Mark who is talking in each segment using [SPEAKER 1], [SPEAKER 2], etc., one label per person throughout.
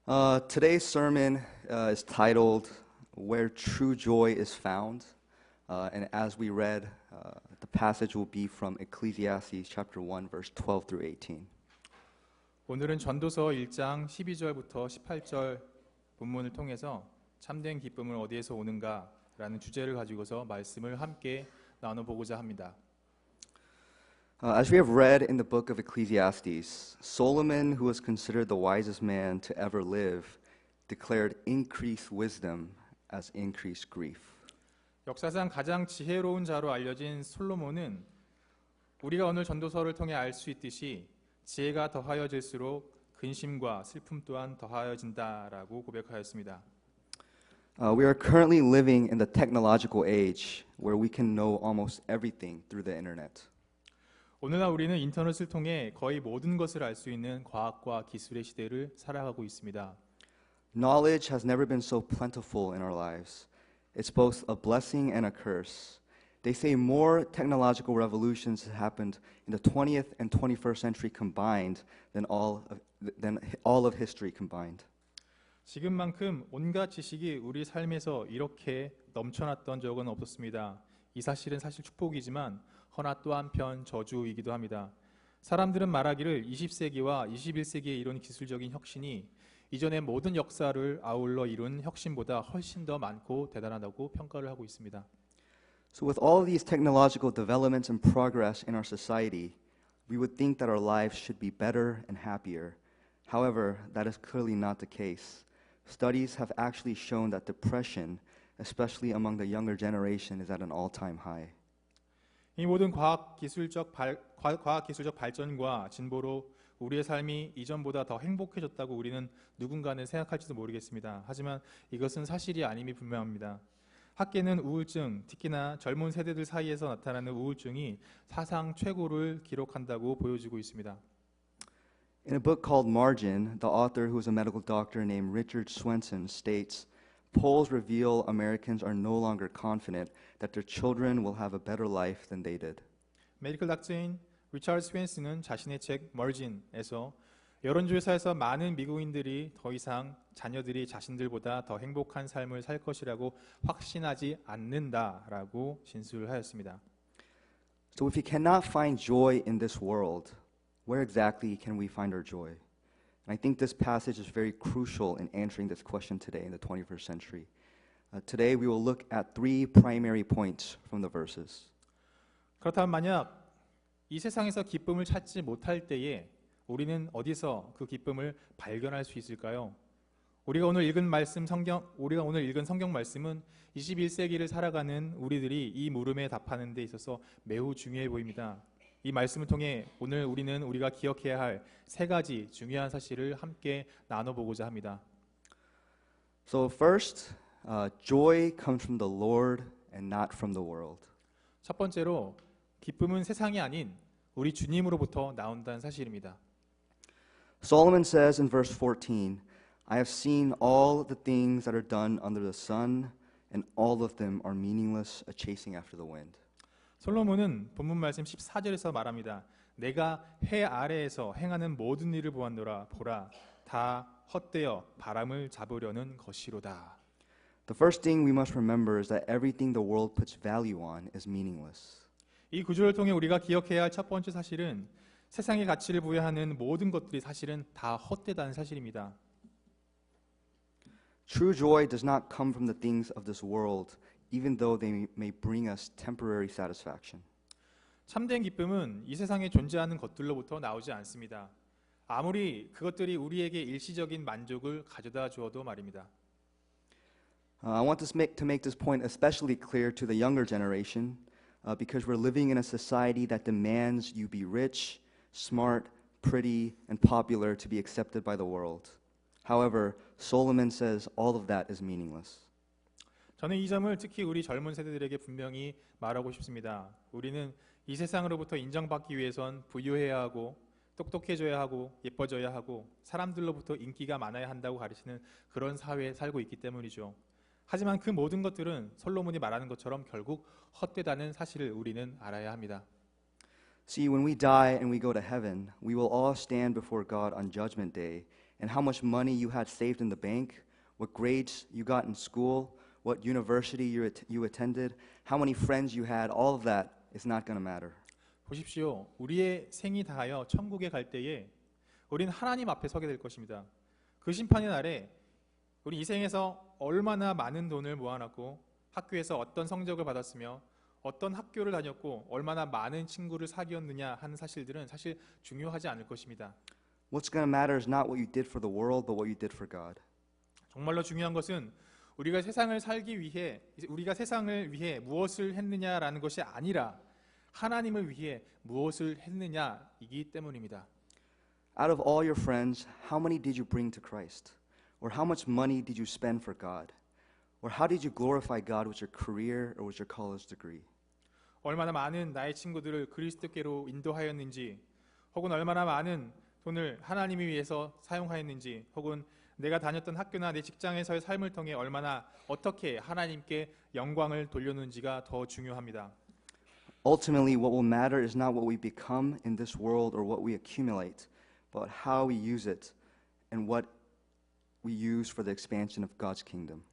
[SPEAKER 1] Today's sermon is titled Where True Joy is Found. And as we read, the passage will be from Ecclesiastes chapter 1, verse 12 through 18.
[SPEAKER 2] 오늘은 전도서 1장 12절부터 18절 본문을 통해서 참된 기쁨을 어디에서 오는가라는 주제를 가지고서 말씀을 함께 나눠보고자 합니다.
[SPEAKER 1] As we have read in the book of Ecclesiastes, Solomon, who was considered the wisest man to ever live, declared increased wisdom as increased grief.
[SPEAKER 2] 역사상 가장 지혜로운 자로 알려진 솔로몬은 우리가 오늘 전도서를 통해 알 수 있듯이 지혜가 더하여질수록 근심과 슬픔 또한 더하여진다라고 고백하였습니다.
[SPEAKER 1] We are currently living in the technological age where we can know almost everything through the internet.
[SPEAKER 2] 오늘날 우리는 인터넷을 통해 거의 모든 것을 알 수 있는 과학과 기술의 시대를 살아가고 있습니다.
[SPEAKER 1] Knowledge has never been so plentiful in our lives. It's both a blessing and a curse. They say more technological revolutions have happened in the 20th and 21st century combined than all of history combined.
[SPEAKER 2] 지금만큼 온갖 지식이 우리 삶에서 이렇게 넘쳐났던 적은 없었습니다. 이 사실은 사실 축복이지만 허나 또 한편 저주이기도 합니다. 사람들은 말하기를 20세기와 21세기에 이룬 기술적인 혁신이 이전의 모든 역사를 아울러 이룬 혁신보다 훨씬 더 많고 대단하다고 평가를 하고 있습니다.
[SPEAKER 1] So with all of these technological developments and progress in our society, we would think that our lives should be better and happier. However, that is clearly not the case. Studies have actually shown that depression, especially among the younger generation, is at an all-time high.
[SPEAKER 2] 이 모든 과학기술적 발전과 진보로 우리의 삶이 이전보다 더 행복해졌다고 우리는 누군가는 생각할지도 모르겠습니다. 하지만 이것은 사실이 아님이 분명합니다. 학계는 우울증, 특히나 젊은 세대들 사이에서 나타나는 우울증이 사상 최고를 기록한다고 보여지고 있습니다.
[SPEAKER 1] In a book called Margin, the author, who is a medical doctor named Richard Swenson, states, polls reveal Americans are no longer confident that their children will have a better life than they did.
[SPEAKER 2] 메디컬 닥터인 리처드 스웬슨은 자신의 책 머진에서 여론조사에서 많은 미국인들이 더 이상 자녀들이 자신들보다 더 행복한 삶을 살 것이라고 확신하지 않는다라고 진술하였습니다.
[SPEAKER 1] So if we cannot find joy in this world, where exactly can we find our joy? And I think this passage is very crucial in answering this question today in the 21st century. Today we will look at three primary points from the verses.
[SPEAKER 2] 그렇다면 만약 이 세상에서 기쁨을 찾지 못할 때에 우리는 어디서 그 기쁨을 발견할 수 있을까요? 우리가 오늘 읽은 성경 말씀은 21세기를 살아가는 우리들이 이 물음에 답하는 데 있어서 매우 중요해 보입니다. 이 말씀을 통해 오늘 우리는 우리가 기억해야 할 세 가지 중요한 사실을 함께 나눠보고자 합니다.
[SPEAKER 1] So first, joy comes from the Lord and not from the world.
[SPEAKER 2] 첫 번째로 기쁨은 세상이 아닌 우리 주님으로부터 나온다는 사실입니다.
[SPEAKER 1] Solomon says in verse 14, I have seen all the things that are done under the sun, and all of them are meaningless, a chasing after the wind.
[SPEAKER 2] 솔로몬은 본문 말씀 14절에서 말합니다. 내가 해 아래에서 행하는 모든 일을 보았노라. 보라, 다 헛되어 바람을 잡으려는 것이로다.
[SPEAKER 1] The first thing we must remember is that everything the world puts value on is meaningless.
[SPEAKER 2] 이 구절을 통해 우리가 기억해야 할 첫 번째 사실은 세상의 가치를 부여하는 모든 것들이 사실은 다 헛되다는 사실입니다.
[SPEAKER 1] True joy does not come from the things of this world, even though they may bring us temporary satisfaction.
[SPEAKER 2] 참된 기쁨은 이 세상에 존재하는 것들로부터 나오지 않습니다. 아무리 그것들이 우리에게 일시적인 만족을 가져다 주어도 말입니다.
[SPEAKER 1] I want to make this point especially clear to the younger generation because we're living in a society that demands you be rich, smart, pretty, and popular to be accepted by the world. However, Solomon says all of that is meaningless.
[SPEAKER 2] 저는 이 점을 특히 우리 젊은 세대들에게 분명히 말하고 싶습니다. 우리는 이 세상으로부터 인정받기 위해선 부유해야 하고 똑똑해져야 하고 예뻐져야 하고 사람들로부터 인기가 많아야 한다고 가르치는 그런 사회에 살고 있기 때문이죠. 하지만 그 모든 것들은 솔로몬이 말하는 것처럼 결국 헛되다는 사실을 우리는 알아야 합니다.
[SPEAKER 1] See, when we die and we go to heaven, we will all stand before God on Judgment Day, and how much money you had saved in the bank, what grades you got in school, what university you attended, how many friends you had, all of that is not going to matter.
[SPEAKER 2] 보십시오. 우리의 생이 다하여 천국에 갈 때에 우리는 하나님 앞에 서게 될 것입니다. 그 심판의 날에 우리 이 생에서 얼마나 많은 돈을 모아놨고 학교에서 어떤 성적을 받았으며 어떤 학교를 다녔고 얼마나 많은 친구를 사귀었느냐 하는 사실들은 사실 중요하지 않을 것입니다.
[SPEAKER 1] What's going to matter is not what you did for the world, but what you did for God.
[SPEAKER 2] 정말로 중요한 것은 우리가 세상을 살기 위해 우리가 세상을 위해 무엇을 했느냐라는 것이 아니라 하나님을 위해 무엇을 했느냐이기 때문입니다.
[SPEAKER 1] Out of all your friends, how many did you bring to Christ? Or how much money did you spend for God? Or how did you glorify God with your career or with your college degree?
[SPEAKER 2] 얼마나 많은 나의 친구들을 그리스도께로 인도하였는지, 혹은 얼마나 많은 돈을 하나님을 위해서 사용하였는지, 혹은 내가 다녔던 학교나 내 직장에서의 삶을 통해 얼마나 어떻게 하나님께 영광을 돌렸는지가 더 중요합니다.
[SPEAKER 1] Ultimately, what will matter is not what we become in this world or what we accumulate, but how we use it and what we use for the expansion of God's kingdom.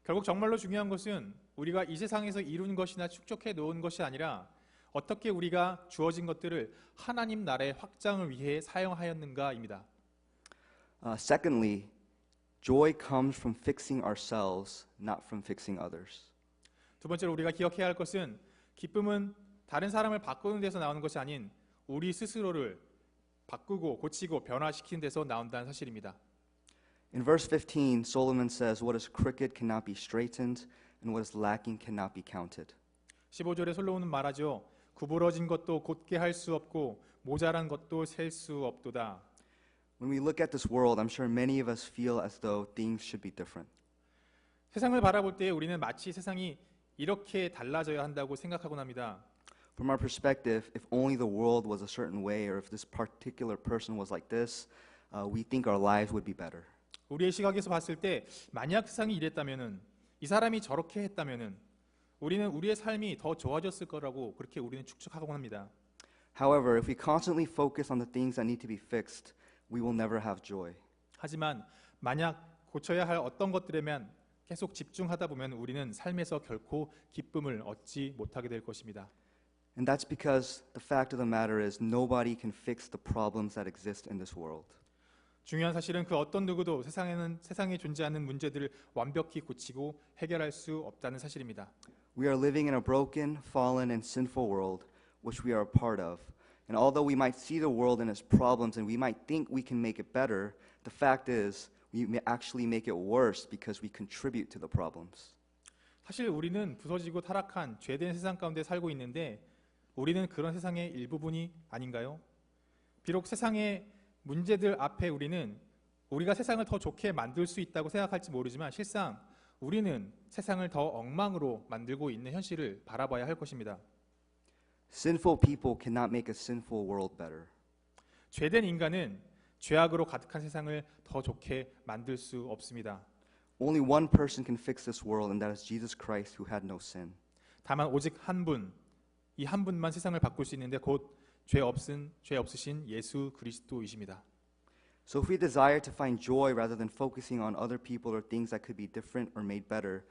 [SPEAKER 2] 결국 정말로 중요한 것은 우리가 이 세상에서 이룬 것이나 축적해 놓은 것이 아니라 어떻게 우리가 주어진 것들을 하나님 나라의 확장을 위해 사용하였는가입니다.
[SPEAKER 1] Secondly, joy comes from fixing ourselves, not from fixing others.
[SPEAKER 2] 두 번째로 우리가 기억해야 할 것은 기쁨은 다른 사람을 바꾸는 데서 나오는 것이 아닌 우리 스스로를 바꾸고 고치고 변화시키는 데서 나온다는 사실입니다.
[SPEAKER 1] In verse 15, Solomon says, "What is crooked cannot be straightened, and what is lacking cannot be counted."
[SPEAKER 2] 15절에 솔로몬은 말하죠. 구부러진 것도 곧게 할 수 없고 모자란 것도 셀 수 없도다.
[SPEAKER 1] When we look at this world, I'm sure many of us feel as though things should be different.
[SPEAKER 2] 세상을 바라볼 때 우리는 마치 세상이 이렇게 달라져야 한다고 생각하곤 합니다.
[SPEAKER 1] From our perspective, if only the world was a certain way, or if this particular person was like this, we think our lives would be better.
[SPEAKER 2] 우리의 시각에서 봤을 때 만약 세상이 이랬다면은 이 사람이 저렇게 했다면은 우리는 우리의 삶이 더 좋아졌을 거라고 그렇게 우리는 추측하곤 합니다.
[SPEAKER 1] However, if we constantly focus on the things that need to be fixed, we will never have joy.
[SPEAKER 2] 하지만 만약 고쳐야 할 어떤 것들에만 계속 집중하다 보면 우리는 삶에서 결코 기쁨을 얻지 못하게 될 것입니다.
[SPEAKER 1] And that's because the fact of the matter is nobody can fix the problems that exist in this world.
[SPEAKER 2] 중요한 사실은 그 어떤 누구도 세상에 존재하는 문제들을 완벽히 고치고 해결할 수 없다는 사실입니다.
[SPEAKER 1] We are living in a broken, fallen, and sinful world, which we are a part of. And although we might see the world and its problems and we might think we can make it better, the fact is we may actually make it worse because we contribute to the problems.
[SPEAKER 2] 사실 우리는 부서지고 타락한 죄된 세상 가운데 살고 있는데 우리는 그런 세상의 일부분이 아닌가요? 비록 세상의 문제들 앞에 우리는 우리가 세상을 더 좋게 만들 수 있다고 생각할지 모르지만 실상 우리는 세상을 더 엉망으로 만들고 있는 현실을 바라봐야 할 것입니다.
[SPEAKER 1] Sinful people cannot make a sinful world better.
[SPEAKER 2] 죄된 인간은 죄악으로 가득한 세상을 더 좋게 만들 수 없습니다.
[SPEAKER 1] Only one person can fix this world, and that is Jesus Christ, who had no sin.
[SPEAKER 2] 다만 오직 한 분, 이 한 분만 세상을 바꿀 수 있는데 곧 죄 없으신 예수 그리스도이십니다.
[SPEAKER 1] So if we desire to find joy rather than focusing on other people or things that could be different or made better,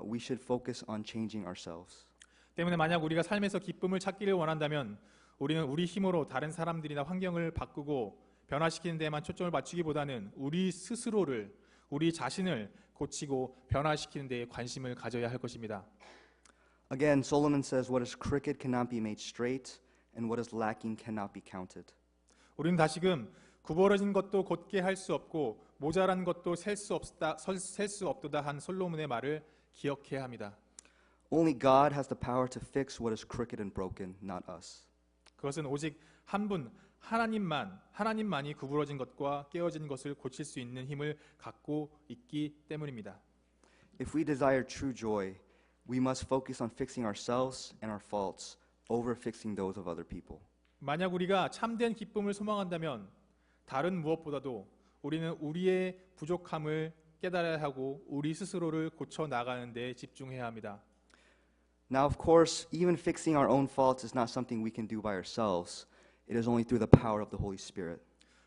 [SPEAKER 1] we should focus on changing ourselves.
[SPEAKER 2] 때문에 만약 우리가 삶에서 기쁨을 찾기를 원한다면 우리는 우리 힘으로 다른 사람들이나 환경을 바꾸고 변화시키는 데에만 초점을 맞추기보다는 우리 스스로를, 우리 자신을 고치고 변화시키는 데에 관심을 가져야 할 것입니다.
[SPEAKER 1] Again, Solomon says, "What is crooked cannot be made straight, and what is lacking cannot be counted."
[SPEAKER 2] 우리는 다시금 구부러진 것도 곧게 할 수 없고 모자란 것도 셀 수 없도다 한 솔로몬의 말을 기억해야 합니다.
[SPEAKER 1] Only God has the power to fix what is crooked and broken, not us.
[SPEAKER 2] 그것은 오직 한 분, 하나님만이 구부러진 것과 깨어진 것을 고칠 수 있는 힘을 갖고 있기 때문입니다.
[SPEAKER 1] If we desire true joy, we must focus on fixing ourselves and our faults over fixing those of other people.
[SPEAKER 2] 만약 우리가 참된 기쁨을 소망한다면 다른 무엇보다도 우리는 우리의 부족함을 깨달아야 하고 우리 스스로를 고쳐 나가는 데 집중해야 합니다.
[SPEAKER 1] Now, of course, even fixing our own faults is not something we can do by ourselves. It is only through the power of the Holy Spirit.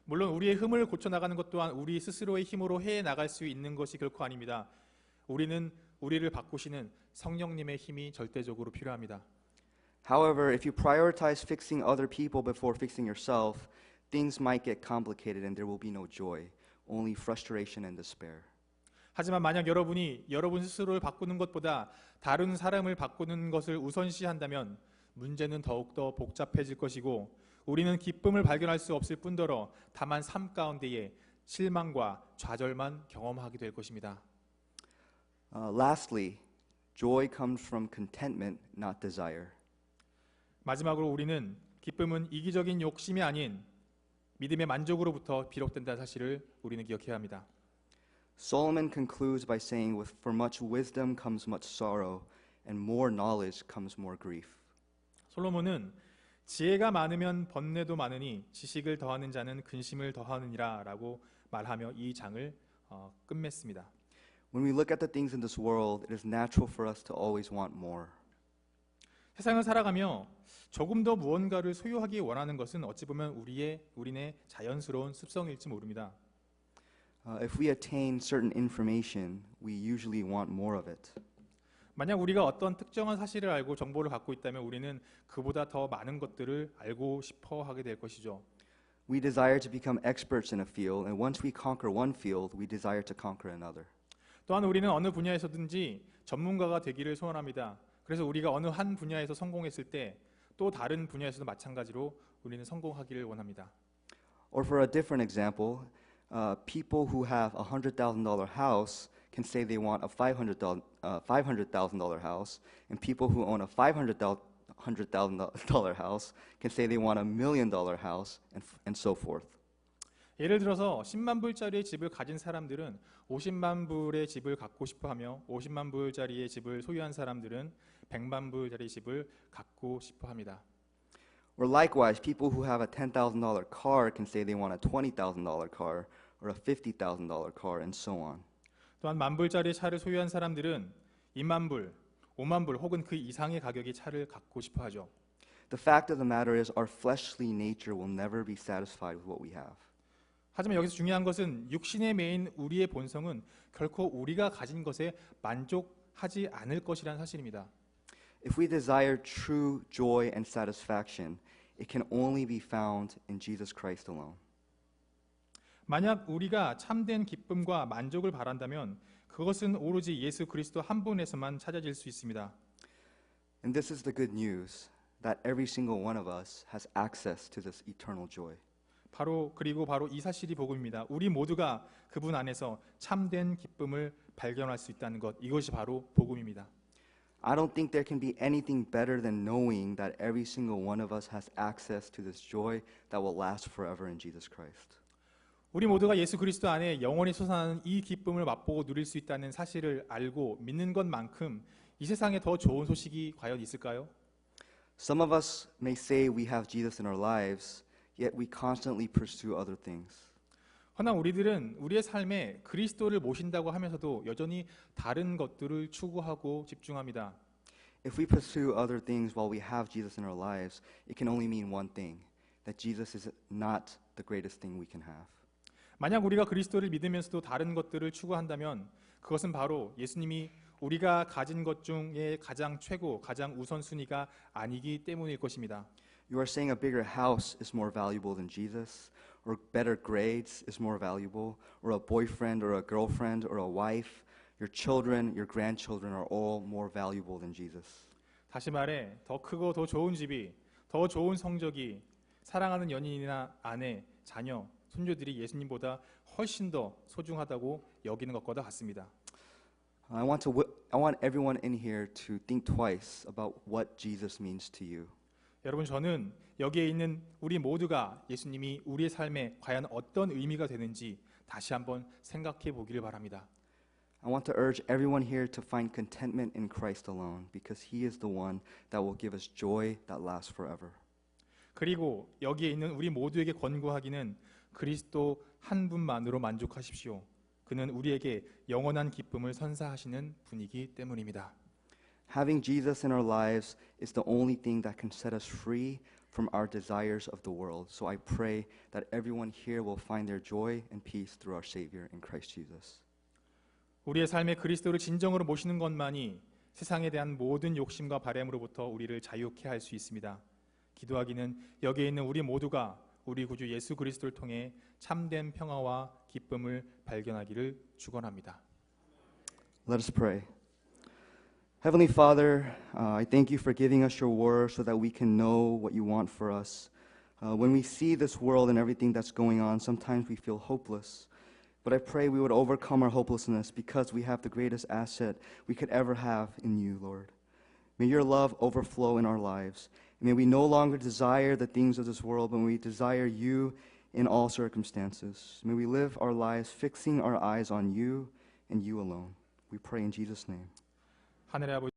[SPEAKER 2] 물론 우리의 흠을 고쳐 나가는 것 또한 우리 스스로의 힘으로 해 나갈 수 있는 것이 결코 아닙니다. 우리는 우리를 바꾸시는 성령님의 힘이 절대적으로 필요합니다.
[SPEAKER 1] However, if you prioritize fixing other people before fixing yourself, things might get complicated and there will be no joy, only frustration and despair.
[SPEAKER 2] 하지만 만약 여러분이 여러분 스스로를 바꾸는 것보다 다른 사람을 바꾸는 것을 우선시한다면 문제는 더욱더 복잡해질 것이고 우리는 기쁨을 발견할 수 없을 뿐더러 다만 삶 가운데에 실망과 좌절만 경험하게 될 것입니다.
[SPEAKER 1] Lastly, joy comes from contentment, not desire.
[SPEAKER 2] 마지막으로 우리는 기쁨은 이기적인 욕심이 아닌 믿음의 만족으로부터 비롯된다는 사실을 우리는 기억해야 합니다.
[SPEAKER 1] Solomon concludes by saying, For much wisdom comes much sorrow, and more knowledge comes more grief.
[SPEAKER 2] 솔로몬은 지혜가 많으면 번뇌도 많으니 지식을 더하는 자는 근심을 더하느니라 라고 말하며 이 장을 끝맺습니다.
[SPEAKER 1] When we look at the things in this world, it is natural for us to always want more.
[SPEAKER 2] 세상을 살아가며 조금 더 무언가를 소유하기 원하는 것은 어찌 보면 우리네 자연스러운 습성일지 모릅니다.
[SPEAKER 1] If we attain certain information, we usually want more of it.
[SPEAKER 2] 만약 우리가 어떤 특정한 사실을 알고 정보를 갖고 있다면 우리는 그보다 더 많은 것들을 알고 싶어 하게 될 것이죠.
[SPEAKER 1] We desire to become experts in a field, and once we conquer one field, we desire to conquer another.
[SPEAKER 2] 또한 우리는 어느 분야에서든지 전문가가 되기를 소원합니다. 그래서 우리가 어느 한 분야에서 성공했을 때 또 다른 분야에서도 마찬가지로 우리는 성공하기를 원합니다.
[SPEAKER 1] Or for a different example, people who have a $100,000 house can say they want a $500,000 house, and people who own a $500,000 house can say they want a $1 million house, and so forth.
[SPEAKER 2] 예를 들어서 10만 불짜리의 집을 가진 사람들은 50만 불의 집을 갖고 싶어하며 50만 불짜리의 집을 소유한 사람들은 100만 불짜리 집을 갖고 싶어합니다.
[SPEAKER 1] Or likewise, people who have a $10,000 car can say they want a $20,000 car or a $50,000 car, and so on.
[SPEAKER 2] 또한 만 불짜리 차를 소유한 사람들은 2만 불, 5만 불 혹은 그 이상의 가격의 차를 갖고 싶어하죠.
[SPEAKER 1] The fact of the matter is, our fleshly nature will never be satisfied with what we have.
[SPEAKER 2] 하지만 여기서 중요한 것은 육신의 매인 우리의 본성은 결코 우리가 가진 것에 만족하지 않을 것이라는 사실입니다.
[SPEAKER 1] If we desire true joy and satisfaction, it can only be found in Jesus Christ alone.
[SPEAKER 2] 만약 우리가 참된 기쁨과 만족을 바란다면 그것은 오로지 예수 그리스도 한 분에서만 찾아질 수 있습니다.
[SPEAKER 1] And this is the good news, that every single one of us has access to this eternal joy.
[SPEAKER 2] 바로 이 사실이 복음입니다. 우리 모두가 그분 안에서 참된 기쁨을 발견할 수 있다는 것, 이것이 바로 복음입니다.
[SPEAKER 1] I don't think there can be anything better than knowing that every single one of us has access to this joy that will last forever in Jesus Christ.
[SPEAKER 2] 우리 모두가 예수 그리스도 안에 영원히 솟아나는 이 기쁨을 맛보고 누릴 수 있다는 사실을 알고 믿는 것만큼 이 세상에 더 좋은 소식이 과연 있을까요?
[SPEAKER 1] Some of us may say we have Jesus in our lives, yet we constantly pursue other things.
[SPEAKER 2] 허나 우리들은 우리의 삶에 그리스도를 모신다고 하면서도 여전히 다른 것들을 추구하고 집중합니다.
[SPEAKER 1] If we pursue other things while we have Jesus in our lives, it can only mean one thing, that Jesus is not the greatest thing we can have.
[SPEAKER 2] 만약 우리가 그리스도를 믿으면서도 다른 것들을 추구한다면 그것은 바로 예수님이 우리가 가진 것 중에 가장 최고, 가장 우선순위가 아니기 때문일 것입니다.
[SPEAKER 1] You are saying a bigger house is more valuable than Jesus, or better grades is more valuable, or a boyfriend or a girlfriend or a wife, your children, your grandchildren are all more valuable than Jesus.
[SPEAKER 2] 다시 말해 더 크고 더 좋은 집이, 더 좋은 성적이, 사랑하는 연인이나 아내, 자녀, 손주들이 예수님보다 훨씬 더 소중하다고 여기는 것과 같습니다.
[SPEAKER 1] I want everyone in here to think twice about what Jesus means to you.
[SPEAKER 2] 여러분, 저는 여기에 있는 우리 모두가 예수님이 우리의 삶에 과연 어떤 의미가 되는지 다시 한번 생각해 보기를 바랍니다.
[SPEAKER 1] I want to urge everyone here to find contentment in Christ alone, because He is the one that will give us joy that lasts forever.
[SPEAKER 2] 그리고 여기에 있는 우리 모두에게 권고하기는 그리스도 한 분만으로 만족하십시오. 그는 우리에게 영원한 기쁨을 선사하시는 분이기 때문입니다.
[SPEAKER 1] Having Jesus in our lives is the only thing that can set us free from our desires of the world. So I pray that everyone here will find their joy and peace through our Savior in Christ Jesus.
[SPEAKER 2] 우리의 삶에 그리스도를 진정으로 모시는 것만이 세상에 대한 모든 욕심과 바램으로부터 우리를 자유케 할 수 있습니다. 기도하기는 여기에 있는 우리 모두가 우리 구주 예수 그리스도를 통해 참된 평화와 기쁨을 발견하기를 축원합니다.
[SPEAKER 1] Let us pray. Heavenly Father, I thank you for giving us your word so that we can know what you want for us. When we see this world and everything that's going on, sometimes we feel hopeless. But I pray we would overcome our hopelessness because we have the greatest asset we could ever have in you, Lord. May your love overflow in our lives. May we no longer desire the things of this world, but we desire you in all circumstances. May we live our lives fixing our eyes on you and you alone. We pray in Jesus' name.
[SPEAKER 2] 하늘의 아버지